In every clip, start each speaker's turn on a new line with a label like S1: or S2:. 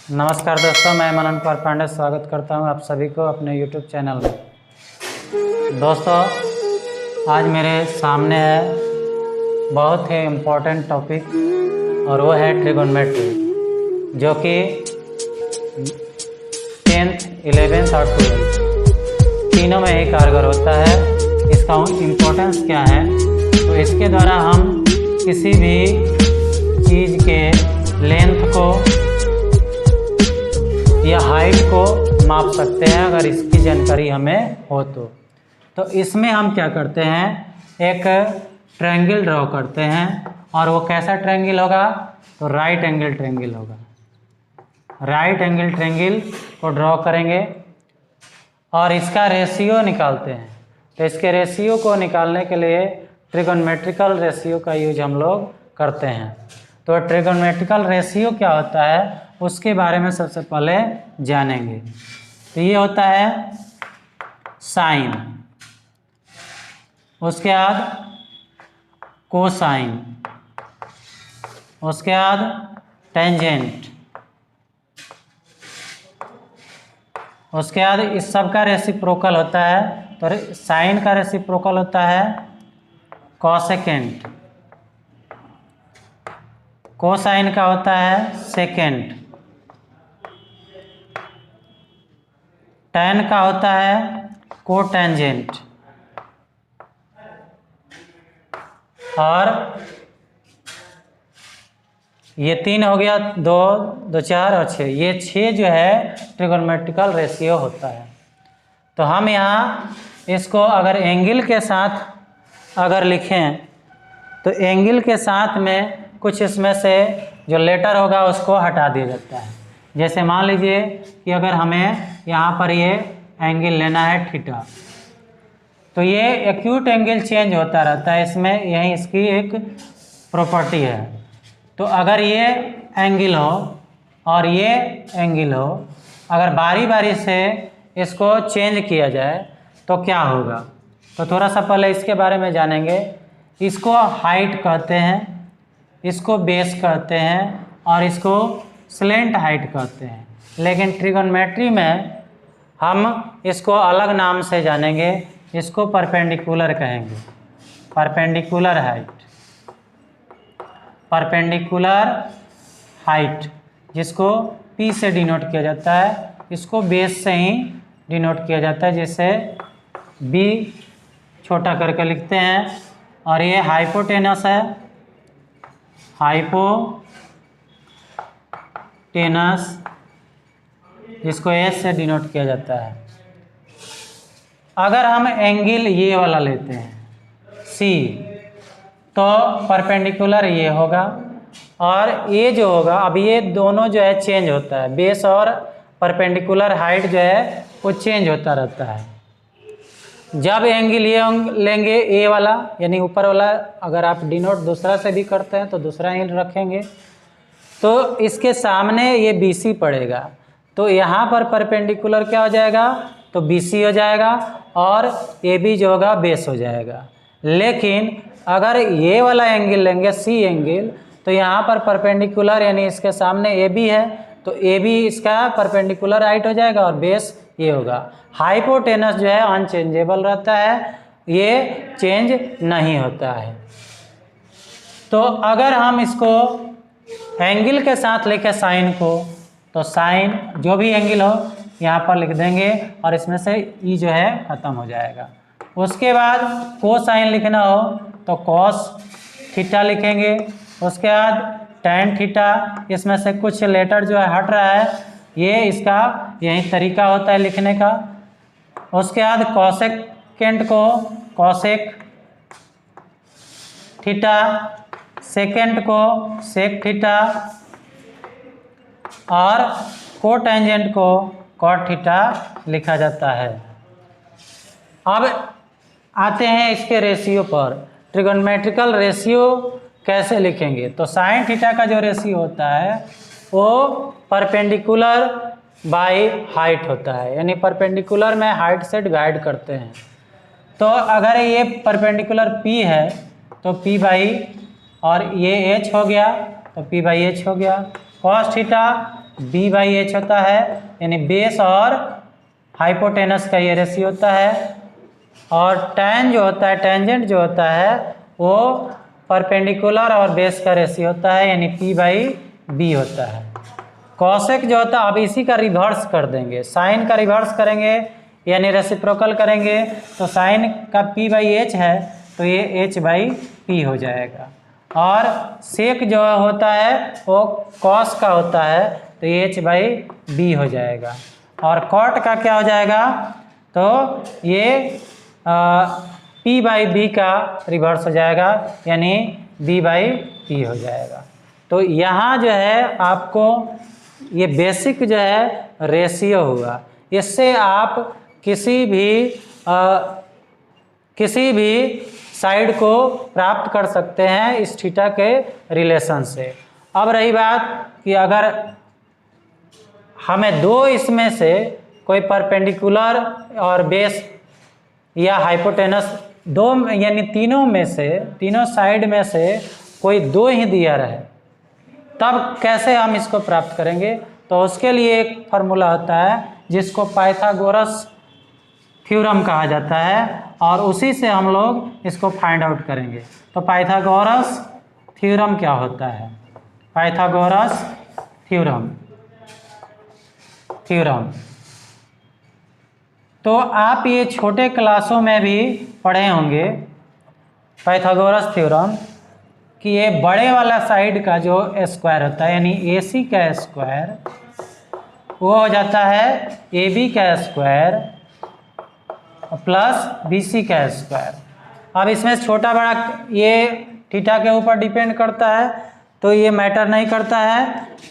S1: नमस्कार दोस्तों, मैं मनन कुमार पांडे स्वागत करता हूं आप सभी को अपने YouTube चैनल में। दोस्तों, आज मेरे सामने है बहुत ही इम्पोर्टेंट टॉपिक और वो है ट्रिगोनोमेट्री, जो कि 10th, 11th और 12th तीनों में ही कारगर होता है। इसका इम्पोर्टेंस क्या है, तो इसके द्वारा हम किसी भी चीज़ के लेंथ को या हाइट को माप सकते हैं अगर इसकी जानकारी हमें हो तो इसमें हम क्या करते हैं, एक ट्रायंगल ड्रॉ करते हैं। और वो कैसा ट्रायंगल होगा, तो राइट एंगल ट्रायंगल होगा। राइट एंगल ट्रायंगल को ड्रॉ करेंगे और इसका रेशियो निकालते हैं। तो इसके रेशियो को निकालने के लिए ट्रिगोनोमेट्रिकल रेशियो का यूज हम लोग करते हैं। तो ट्रिगोनोमेट्रिकल रेशियो क्या होता है उसके बारे में सबसे पहले जानेंगे। तो ये होता है साइन, उसके बाद कोसाइन, उसके बाद टेंजेंट, उसके बाद इस सब का रेसिप्रोकल होता है। तो साइन का रेसिप्रोकल होता है कोसेकेंट, कोसाइन का होता है सेकेंट, टैन का होता है कोटेंजेंट, और ये 3 हो गया, 2, 2, 4 और 6। ये 6 जो है ट्रिगोनोमेट्रिकल रेशियो होता है। तो हम यहाँ इसको अगर एंगल के साथ अगर लिखें तो एंगल के साथ में कुछ इसमें से जो लेटर होगा उसको हटा दिया जाता है। जैसे मान लीजिए कि अगर हमें यहाँ पर ये एंगल लेना है थीटा, तो ये एक्यूट एंगल चेंज होता रहता है, इसमें यही इसकी एक प्रॉपर्टी है। तो अगर ये एंगल हो और ये एंगल हो, अगर बारी बारी से इसको चेंज किया जाए तो क्या होगा, तो थोड़ा सा पहले इसके बारे में जानेंगे। इसको हाइट कहते हैं, इसको बेस कहते हैं और इसको स्लेंट हाइट कहते हैं। लेकिन ट्रिगोनोमेट्री में हम इसको अलग नाम से जानेंगे, इसको परपेंडिकुलर कहेंगे। परपेंडिकुलर हाइट, परपेंडिकुलर हाइट जिसको P से डिनोट किया जाता है, इसको बेस से ही डिनोट किया जाता है, जिससे B छोटा करके लिखते हैं। और ये हाइपोटेनस है, हाइपोटेनस जिसको S से डिनोट किया जाता है। अगर हम एंगल ये वाला लेते हैं C, तो परपेंडिकुलर ये होगा, और ये जो होगा, अब ये दोनों जो है चेंज होता है, बेस और परपेंडिकुलर हाइट जो है वो चेंज होता रहता है। जब एंगल ये लेंगे ए वाला, यानी ऊपर वाला, अगर आप डिनोट दूसरा से भी करते हैं तो दूसरा ही रखेंगे, तो इसके सामने ये BC पड़ेगा, तो यहाँ पर परपेंडिकुलर क्या हो जाएगा, तो BC हो जाएगा और AB जो होगा बेस हो जाएगा। लेकिन अगर ये वाला एंगल लेंगे C एंगल, तो यहाँ पर परपेंडिकुलर यानी इसके सामने AB है, तो AB इसका परपेंडिकुलर हाइट हो जाएगा और बेस ये होगा। हाइपोटेनस जो है अनचेंजेबल रहता है, ये चेंज नहीं होता है। तो अगर हम इसको एंगल के साथ लिखे साइन को, तो साइन जो भी एंगल हो यहाँ पर लिख देंगे और इसमें से ई जो है ख़त्म हो जाएगा। उसके बाद कोसाइन लिखना हो तो कॉस थीटा लिखेंगे। उसके बाद टैन थीटा, इसमें से कुछ लेटर जो है हट रहा है, ये इसका यही तरीका होता है लिखने का। उसके बाद कोसेकेंट को कोसेक थीटा, सेकेंड को सेक थीटा और कोटेंजेंट को कॉट थीटा लिखा जाता है। अब आते हैं इसके रेशियो पर। ट्रिगोनोमेट्रिकल रेशियो कैसे लिखेंगे, तो साइन थीटा का जो रेशियो होता है वो परपेंडिकुलर बाय हाइट होता है, यानी परपेंडिकुलर में हाइट से डिवाइड करते हैं। तो अगर ये परपेंडिकुलर P है तो P बाई, और ये H हो गया तो P बाई H हो गया। कॉस थीटा B/H होता है, यानी बेस और हाइपोटेनस का ये रेशियो होता है। और टैन जो होता है, टेंजेंट जो होता है वो परपेंडिकुलर और बेस का रेशियो होता है, यानी P/B होता है। कॉसेक जो होता है, अब इसी का रिवर्स कर देंगे, साइन का रिवर्स करेंगे यानी रेसिप्रोकल करेंगे, तो साइन का P/H है तो ये H/P हो जाएगा। और सेक जो होता है वो कॉस का होता है तो ये H/B हो जाएगा। और कॉट का क्या हो जाएगा, तो ये P/B का रिवर्स हो जाएगा, यानी B/P हो जाएगा। तो यहाँ जो है आपको ये बेसिक जो है रेशियो हुआ, इससे आप किसी भी साइड को प्राप्त कर सकते हैं इस थीटा के रिलेशन से। अब रही बात कि अगर हमें दो इसमें से कोई परपेंडिकुलर और बेस या हाइपोटेनस दो यानी तीनों साइड में से कोई दो ही दिया रहे, तब कैसे हम इसको प्राप्त करेंगे, तो उसके लिए एक फार्मूला होता है जिसको पाइथागोरस थ्योरम कहा जाता है, और उसी से हम लोग इसको फाइंड आउट करेंगे। तो पाइथागोरस थ्योरम क्या होता है, पाइथागोरस थ्योरम तो आप ये छोटे क्लासों में भी पढ़े होंगे पाइथागोरस थ्योरम कि ये बड़े वाला साइड का जो स्क्वायर होता है, यानी AC का स्क्वायर वो हो जाता है AB का स्क्वायर प्लस BC का स्क्वायर। अब इसमें छोटा बड़ा ये थीटा के ऊपर डिपेंड करता है, तो ये मैटर नहीं करता है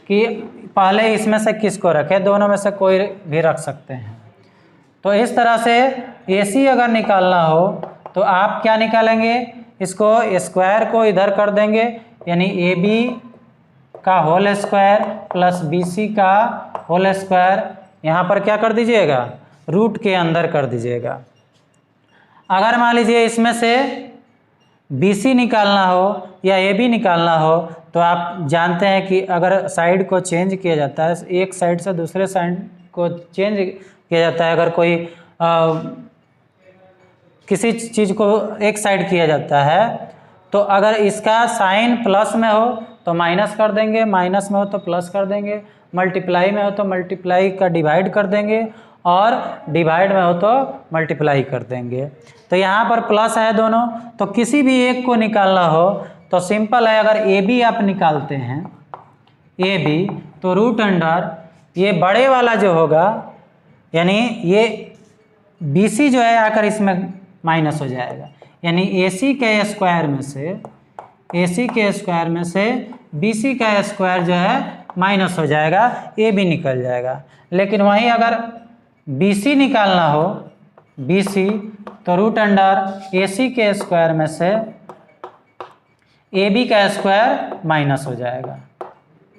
S1: कि पहले इसमें से किसको रखें, दोनों में से कोई भी रख सकते हैं। तो इस तरह से AC अगर निकालना हो तो आप क्या निकालेंगे, इसको स्क्वायर को इधर कर देंगे, यानी AB का होल स्क्वायर प्लस BC का होल स्क्वायर, यहाँ पर क्या कर दीजिएगा, रूट के अंदर कर दीजिएगा। अगर मान लीजिए इसमें से BC निकालना हो या AB निकालना हो, तो आप जानते हैं कि अगर साइड को चेंज किया जाता है, एक साइड से दूसरे साइड को चेंज किया जाता है, अगर कोई किसी चीज़ को एक साइड किया जाता है, तो अगर इसका साइन प्लस में हो तो माइनस कर देंगे, माइनस में हो तो प्लस कर देंगे, मल्टीप्लाई में हो तो मल्टीप्लाई का डिवाइड कर देंगे, और डिवाइड में हो तो मल्टीप्लाई कर देंगे। तो यहाँ पर प्लस है दोनों, तो किसी भी एक को निकालना हो तो सिंपल है, अगर AB आप निकालते हैं AB, तो रूट अंडर ये बड़े वाला जो होगा, यानी ये BC जो है आकर इसमें माइनस हो जाएगा, यानी AC के स्क्वायर में से BC का स्क्वायर जो है माइनस हो जाएगा, AB निकल जाएगा। लेकिन वहीं अगर BC निकालना हो BC, तो रूट अंडर AC के स्क्वायर में से AB का स्क्वायर माइनस हो जाएगा।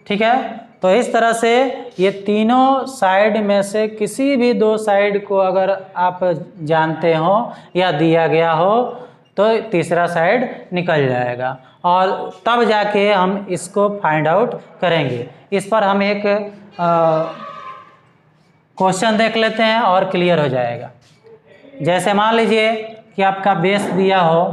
S1: ठीक है, तो इस तरह से ये तीनों साइड में से किसी भी दो साइड को अगर आप जानते हो या दिया गया हो तो तीसरा साइड निकल जाएगा, और तब जाके हम इसको फाइंड आउट करेंगे। इस पर हम एक क्वेश्चन देख लेते हैं और क्लियर हो जाएगा। जैसे मान लीजिए कि आपका बेस दिया हो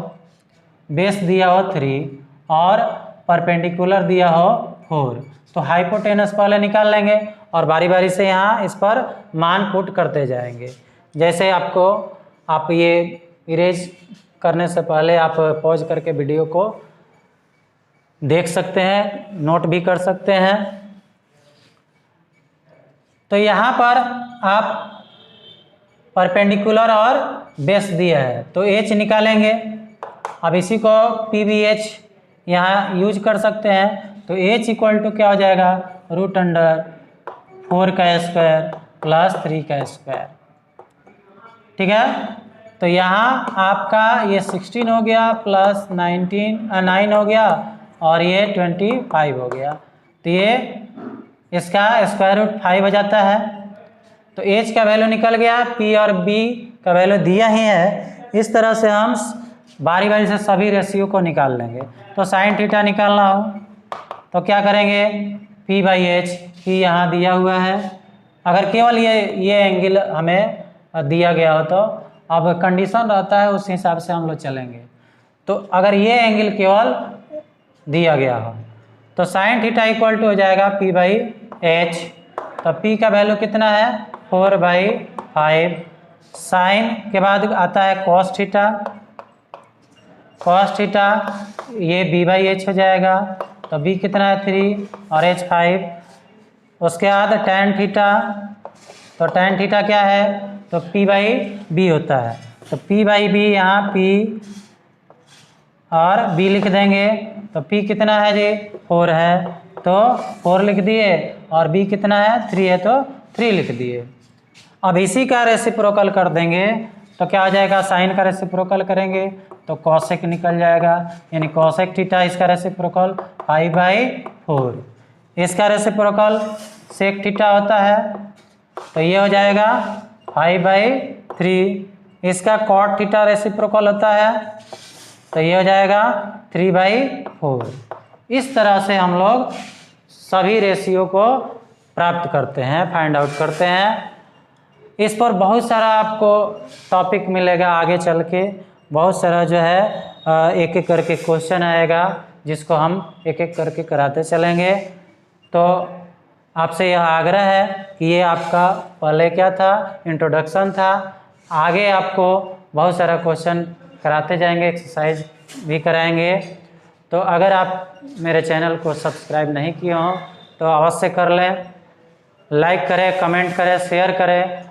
S1: 3 और परपेंडिकुलर दिया हो 4, तो हाइपोटेनस पहले निकाल लेंगे और बारी बारी से यहाँ इस पर मान पुट करते जाएंगे। जैसे आप ये इरेज करने से पहले आप पॉज करके वीडियो को देख सकते हैं, नोट भी कर सकते हैं। तो यहाँ पर आप परपेंडिकुलर और बेस दिया है तो H निकालेंगे। अब इसी को PBH यहाँ यूज कर सकते हैं, तो H इक्वल टू क्या हो जाएगा, रूट अंडर 4 का स्क्वायर प्लस 3 का स्क्वायर। ठीक है, तो यहाँ आपका ये 16 हो गया प्लस 9 हो गया और ये 25 हो गया, तो ये इसका स्क्वायर रूट 5 हो जाता है। तो H का वैल्यू निकल गया, P और B का वैल्यू दिया ही है। इस तरह से हम बारी बारी से सभी रेशियो को निकाल लेंगे। तो साइन थीटा निकालना हो तो क्या करेंगे, P/H, P यहाँ दिया हुआ है। अगर केवल ये एंगल हमें दिया गया हो तो अब कंडीशन रहता है उस हिसाब से हम लोग चलेंगे। तो अगर ये एंगल केवल दिया गया हो तो साइन थीटा इक्वल टू हो जाएगा P/H। तो P का वैल्यू कितना है 4/5। साइन के बाद आता है कॉस थीटा, कॉस थीटा ये B/H हो जाएगा। तो B कितना है 3 और H 5। उसके बाद tan थीटा, तो tan थीटा क्या है तो P/B होता है। तो P/B यहाँ P और B लिख देंगे। तो P कितना है जी 4 है तो 4 लिख दिए और B कितना है 3 है तो 3 लिख दिए। अब इसी का रेसिप्रोकल कर देंगे तो क्या हो जाएगा, साइन का रेसिप्रोकल करेंगे तो कॉसेक निकल जाएगा, यानी कॉसेक थीटा इसका रेसिप्रोकल 5/4। इसका रेसिप्रोकल सेक थीटा होता है तो ये हो जाएगा 5/3। इसका कॉट थीटा रेसिप्रोकल होता है तो ये हो जाएगा 3/4। इस तरह से हम लोग सभी रेशियो को प्राप्त करते हैं, फाइंड आउट करते हैं। इस पर बहुत सारा आपको टॉपिक मिलेगा आगे चल के, बहुत सारा जो है एक एक करके क्वेश्चन आएगा जिसको हम एक एक करके कराते चलेंगे। तो आपसे यह आग्रह है कि ये आपका पहले क्या था, इंट्रोडक्शन था। आगे आपको बहुत सारा क्वेश्चन कराते जाएंगे, एक्सरसाइज भी कराएंगे। तो अगर आप मेरे चैनल को सब्सक्राइब नहीं किए हों तो अवश्य कर लें, लाइक करें, कमेंट करें, शेयर करें